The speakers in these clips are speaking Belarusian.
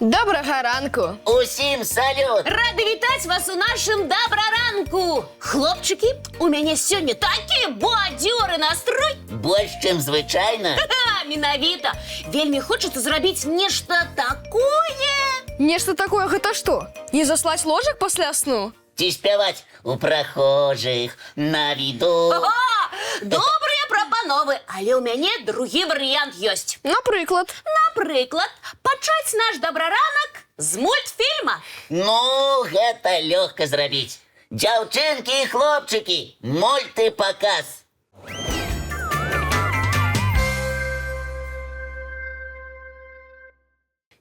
Доброго ранку! Усім салют! Рады вітаць вас у нашым добраранку! Хлопчыкі, у мяне сёння такі бадзёры настрой! Больш, чым звычайна? Ха-ха, менавіта! Вельмі хочацца зрабіць нешта такое! Нешта такое гэта што? Не заслаць ложак пасля сну? Ці спяваць у прахожых на віду? Ага! Добрыя прапановы, але ў мяне другі варыянт ёсць. Напрыклад. Напрыклад, пачаць наш добраранак з мультфільма. Ну, гэта лёгка зрабіць. Дзяўчынкі і хлопчыкі, мультипаказ.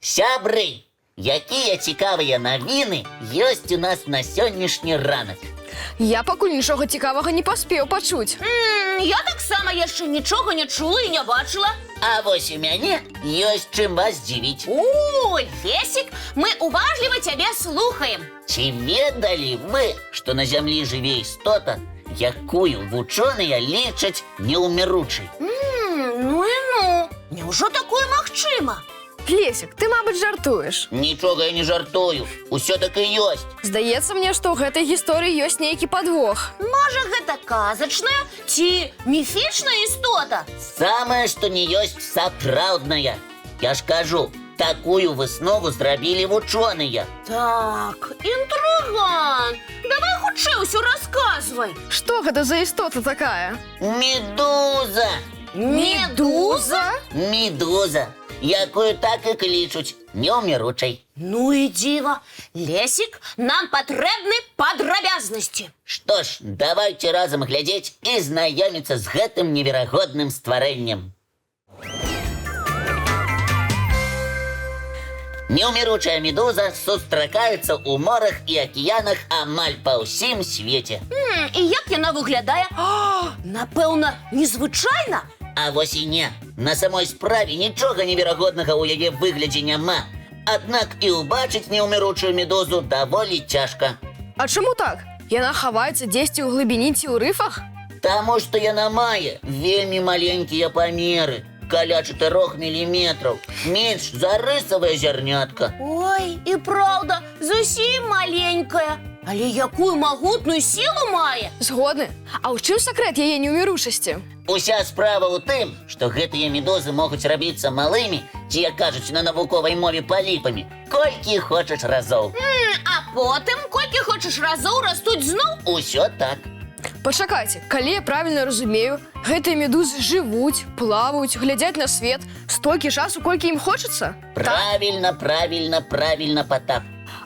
Сябры, якія цікавыя навіны ёсць у нас на сённяшні ранак? Я пакуль нічога цікавага не паспеў пачуць. Я таксама яшчэ нічога не чула і не бачыла. А вось у мяне ёсць чым вас здзівіць. О, Лесик, мы уважліва цябе слухаем. Ці ведалі вы, што на зямлі жыве істота, якую вучоныя лічаць неўміручай? Ну і ну, няўжо такое магчыма? Лесік, ты, мабыць, жартуеш. Нічога я не жартую, усё так і ёсць. Здаецца мне, што ў гэтай гісторыі ёсць нейкі падвох. Можа, гэта казачная ці міфічная істота? Самае, што не ёсць сапраўдная. Я ж кажу, такую выснову зрабілі вучоныя. Так, інтрыган. Давай хутчэй усё расказвай. Што гэта за істота такая? Медуза! Медуза? Медуза, якую так і клічуць неўміручай. Ну і дзіва. Лесик, нам патрэбны падрабязнасці. Што ж, давайце разам глядзець і знаёміцца з гэтым неверагодным стварэннем. Неўміручая медуза сустракаецца ў морах і акіянах амаль па ўсім свеце. І як яна выглядае? Напэўна, незвычайна? А вось і не. На самой справе нічога неверагоднага ў яе выглядзе няма. Аднак і ўбачыць неўміручую медузу даволі цяжка. А чаму так? Яна хаваецца дзесьці ў глыбіні ці ў рыфах? Таму што яна мае вельмі маленькія памеры. Каля 4 міліметраў. Менш за рысавае зярнятка. Ой, і праўда, зусім маленькая. Але якую магутную сілу мае? Згодны. А ў чым сакрэт яе неўміручасці? Уся справа ў тым, што гэтыя медузы могуць рабіцца малымі, ці, як кажуць на навуковай мове, паліпамі, колькі хочаш разоў. А потым, колькі хочаш разоў растуць зноў? Усё так. Пачакайце, калі я правільна разумею, гэтыя медузы жывуць, плаваюць, глядзяць на свет столькі часу, колькі ім хочацца? Правільна, правільна, правільна, Патап.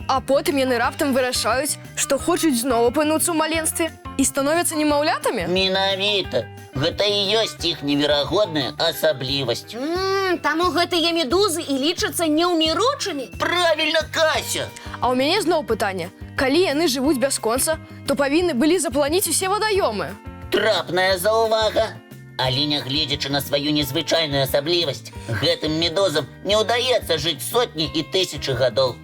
А потым яны раптам вырашаюць, што хочуць зноў апынуцца ў маленстве і становяцца немаўлятамі? Менавіта. Гэта і ёсць іх неверагодная асаблівасць. Таму гэтыя медузы і лічацца неўміручымі? Правільна, Кася! А ў мяне зноў пытанне. Калі яны жывуць бясконца, то павінны былі запланіць усе вадаёмы. Трапная заўвага. Але нягледзячы на сваю незвычайную асаблівасць, гэтым медузам не ўдаецца жыць сотні і тысячы гадоў.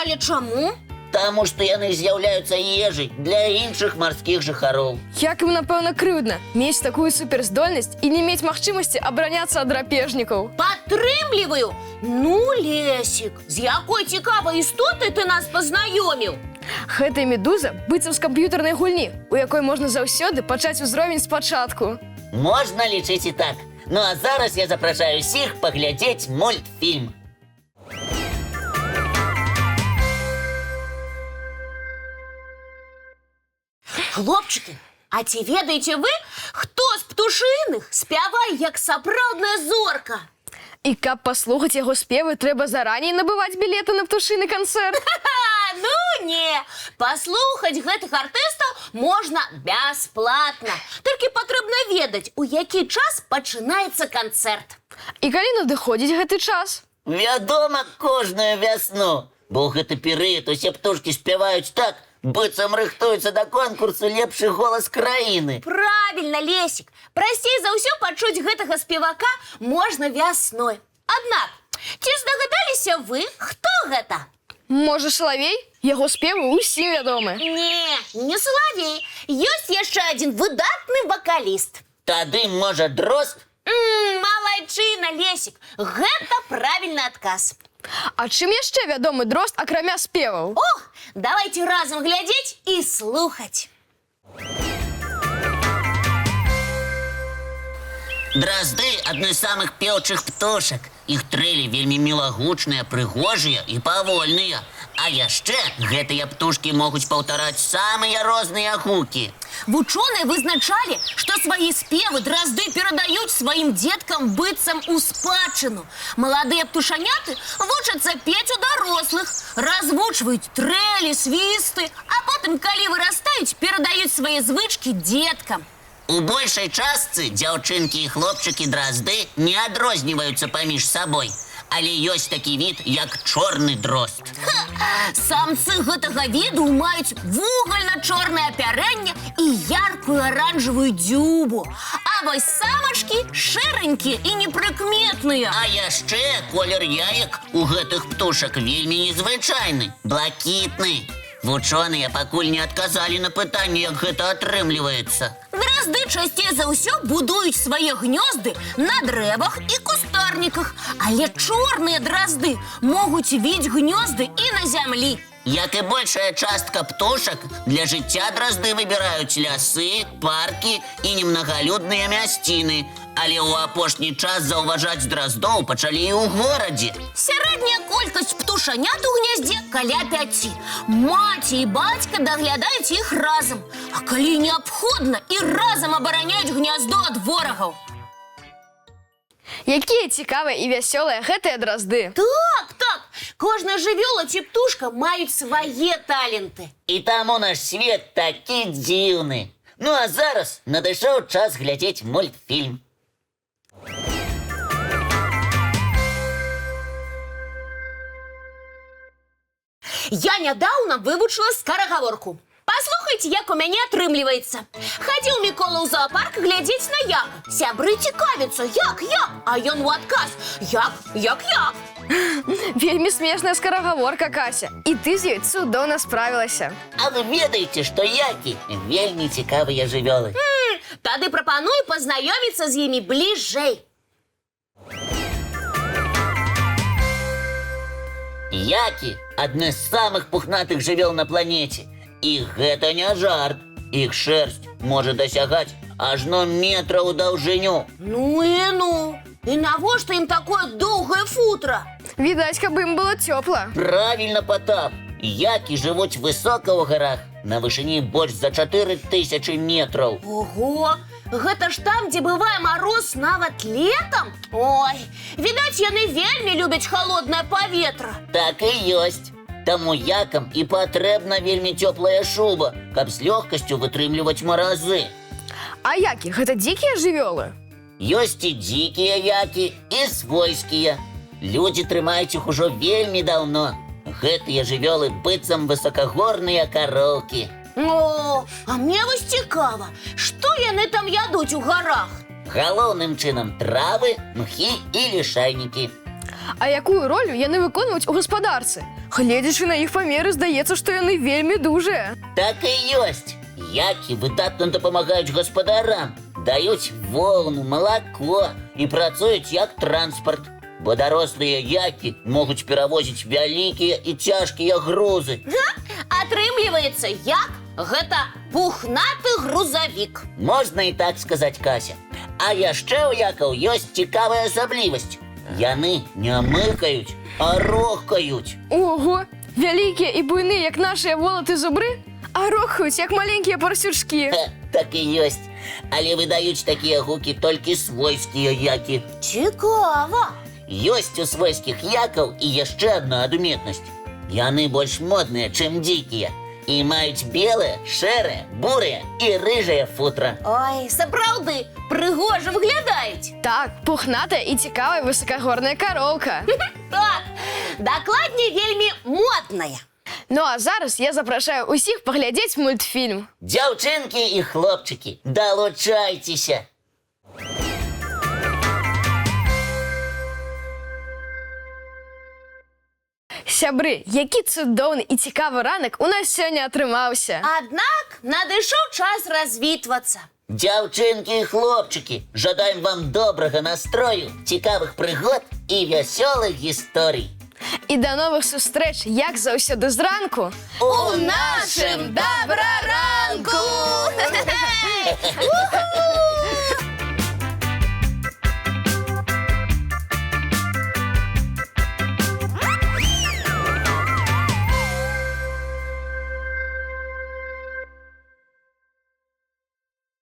Але чаму? Таму што яны з'яўляюцца ежай для іншых марскіх жыхароў. Як ім, напэўна, крыўдна мець такую суперздольнасць і не мець магчымасці абараняцца ад драпежнікаў. Падтрымліваю! Ну, Лесик, з якой цікавай істотай ты нас пазнаёміў? Гэтая медуза быццам з камп'ютарнай гульні, у якой можна заўсёды пачаць узровень спачатку. Можна лічыць і так. Ну а зараз я запрашаю ўсіх паглядзець мультфільм. Хлопчыкі, а ці ведаеце вы, хто з птушыных спявае як сапраўдная зорка? І каб паслухаць яго спевы, трэба зараней набываць білеты на птушыны канцэрт. Ну не, паслухаць гэтых артыстаў можна бясплатна. Толькі патрэбна ведаць, у які час пачынаецца канцэрт. І калі надыходзіць гэты час? Вядома, кожную вясну. Бо ў гэты перыяд усе птушкі спяваюць так, быццам рыхтуюцца да конкурсу «Лепшы голас краіны». Правільна, Лесик. Прасцей за ўсё пачуць гэтага спевака можна вясной. Аднак, ці здагадаліся вы, хто гэта? Можа, салавей? Яго спевы ўсім вядомы. Не салавей. Ёсць яшчэ адзін выдатны вакаліст. Тады, можа, дрозд? Малайчына, Лесик. Гэта правільны адказ. А чым яшчэ вядомы дрозд, акрамя спеваў? Ох, давайте разом глядеть и слухать. Дразды адны з самых пеўчых птушак. Іх трэлі вельмі мілагучныя, прыгожыя і павольныя. А яшчэ гэтыя птушкі могуць паўтараць самыя розныя гукі. Вучоныя вызначалі, што свае спевы дразды перадаюць сваім дзеткам быццам у спадчыну. Маладыя птушаняты вучацца пець у дарослых, развучваюць трэлі, свісты, а потым, калі вырастаюць, перадаюць свае звычкі дзеткам. У большай частцы дзяўчынкі і хлопчыкі дразды не адрозніваюцца паміж сабой. Але ёсць такі від, як чорны дрозд. Самцы гэтага віду маюць вугальна-чорнае апярэнне і яркую аранжавую дзюбу. А вось самачкі шэранькія і непрыкметныя. А яшчэ колер яек у гэтых птушак вельмі незвычайны, блакітны. Вучоныя пакуль не адказалі на пытанне, як гэта атрымліваецца. Дразды часцей за ўсё будуюць свае гнёзды на дрэвах і кустарніках. Але чорныя дразды могуць віць гнёзды і на зямлі. Як і большая частка птушак, для жыцця дразды выбіраюць лясы, паркі і немнагалюдныя мясціны. Але ў апошні час заўважаць драздоў пачалі і ў горадзе. Сярэдняя колькасць птушанят у гнездзе каля 5. Маці і бацька даглядаюць іх разам. А калі неабходна, і разам абараняюць гняздо ад ворагаў. Якія цікавыя і вясёлыя гэтыя дразды. Так, кожная жывёла ці птушка маюць свае таленты. І таму наш свет такі дзіўны. Ну а зараз надышоў час глядзець мультфільм. Я нядаўна вывучыла скарагаворку. Паслухайце, як у мяне атрымліваецца. Хадзіў Мікола ў зоапарк глядзець на як. Сябры цікавяцца, як? А ён у адказ: як? Вельмі смешная скарагаворка, Кася. І ты з ёй цудоўна справілася. А вы ведаеце, што які вельмі цікавыя жывёлы. Тады прапаную пазнаёміцца з імі бліжэй. Які адны з самых пухнатых жывёл на планеце. І гэта не жарт. Іх шэрсць можа дасягаць ажно метра ў даўжыню. Ну. І навошта ім такое доўгае футра? Відаць, каб ім было цёпла. Правільна, Потап. Які жывуць высока ў гарах, на вышыні больш за 4000 метраў. Ого! Гэта ж там, дзе бывае мароз нават летам? Ой, відаць, яны вельмі любяць халоднае паветра. Так і ёсць. Таму якам і патрэбна вельмі цёплая шуба, каб з лёгкасцю вытрымліваць маразы. А які? Гэта дзікія жывёлы? Ёсць і дзікія які, і свойскія. Людзі трымаюць іх ужо вельмі даўно. Гэтыя жывёлы быццам высокагорныя кароўкі. О, а мне вось цікава, што яны там ядуць у гарах? Галоўным чынам травы, мхі і лішайнікі. А якую ролю яны выконваюць у гаспадарцы? Гледзячы на іх памеры, здаецца, што яны вельмі дужыя. Так і ёсць. Які выдатна дапамагаюць гаспадарам, даюць волну, малако і працуюць як транспарт. Бо дарослыя які могуць перавозіць вялікія і цяжкія грузы. Атрымліваецца, як? Гэта пухнаты грузавік. Можна і так сказаць, Кася. А яшчэ ў якаў ёсць цікавая асаблівасць. Яны не мыкаюць, а рохкаюць. Ого! Вялікія і буйныя, як нашыя волаты зубры, а рохаюць, як маленькія парсючкі. Так і ёсць. Але выдаюць такія гукі толькі свойскія які. Цікава. Ёсць у свойскіх якаў і яшчэ адна адметнасць. Яны больш модныя, чым дзікія. І маюць белае, шэрае, бурае і рыжае футра. Ой, сапраўды, прыгожа выглядаюць. Так, пухнатая і цікавая высокагорная кароўка. Так, дакладней вельмі модная. Ну а зараз я запрашаю усіх паглядзець мультфільм. Дзяўчынкі і хлопчыкі, далучайцеся! Сябры, які цудоўны і цікавы ранак у нас сёння атрымаўся. Аднак надышоў час развітвацца. Дзяўчынкі і хлопчыкі, жадаем вам добрага настрою, цікавых прыгод і вясёлых гісторый. І до нових зустріч, як заўсёды зранку. У нашым добраранку! Уху!